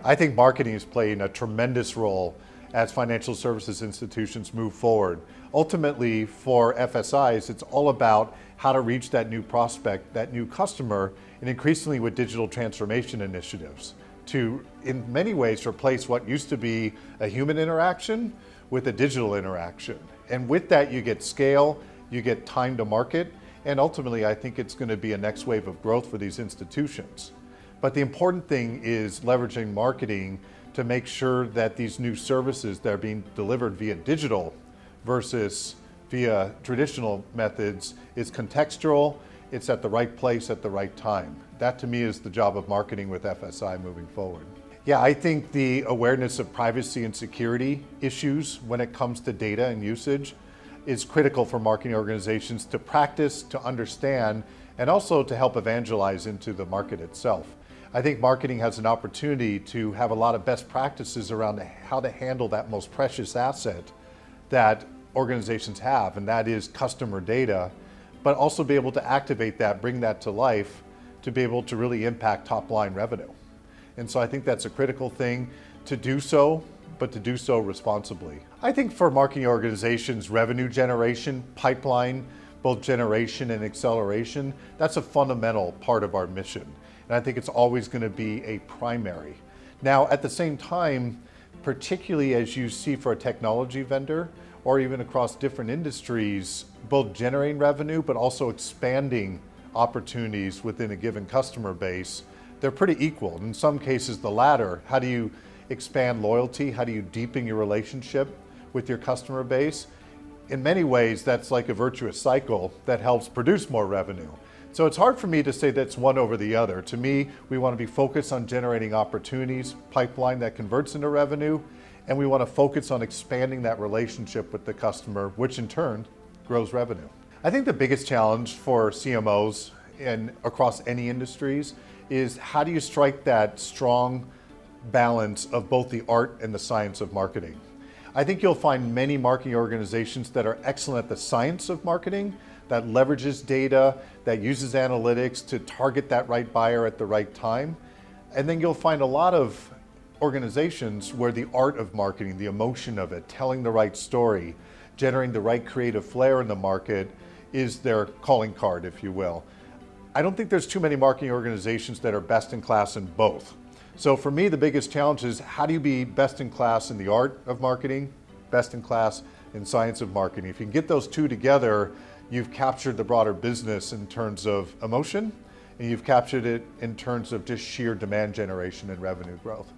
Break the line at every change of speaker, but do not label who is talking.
I think marketing is playing a tremendous role as financial services institutions move forward. Ultimately, for FSIs, it's all about how to reach that new prospect, that new customer, and increasingly with digital transformation initiatives to, in many ways, replace what used to be a human interaction with a digital interaction. And with that, you get scale, you get time to market, and ultimately, I think it's going to be a next wave of growth for these institutions. But the important thing is leveraging marketing to make sure that these new services that are being delivered via digital versus via traditional methods is contextual, it's at the right place at the right time. That to me is the job of marketing with FSI moving forward. Yeah, I think the awareness of privacy and security issues when it comes to data and usage is critical for marketing organizations to practice, to understand, and also to help evangelize into the market itself. I think marketing has an opportunity to have a lot of best practices around how to handle that most precious asset that organizations have, and that is customer data, but also be able to activate that, bring that to life to be able to really impact top line revenue. And so I think that's a critical thing to do so, but to do so responsibly. I think for marketing organizations, revenue generation, pipeline, both generation and acceleration, that's a fundamental part of our mission. And I think it's always going to be a primary. Now, at the same time, particularly as you see for a technology vendor, or even across different industries, both generating revenue, but also expanding opportunities within a given customer base, they're pretty equal. In some cases, the latter, how do you expand loyalty? How do you deepen your relationship with your customer base? In many ways, that's like a virtuous cycle that helps produce more revenue. So it's hard for me to say that's one over the other. To me, we want to be focused on generating opportunities, pipeline that converts into revenue, and we want to focus on expanding that relationship with the customer, which in turn grows revenue. I think the biggest challenge for CMOs and across any industries is how do you strike that strong balance of both the art and the science of marketing. I think you'll find many marketing organizations that are excellent at the science of marketing, that leverages data, that uses analytics to target that right buyer at the right time. And then you'll find a lot of organizations where the art of marketing, the emotion of it, telling the right story, generating the right creative flair in the market is their calling card, if you will. I don't think there's too many marketing organizations that are best in class in both. So for me, the biggest challenge is how do you be best in class in the art of marketing, best in class in science of marketing? If you can get those two together, you've captured the broader business in terms of emotion, and you've captured it in terms of just sheer demand generation and revenue growth.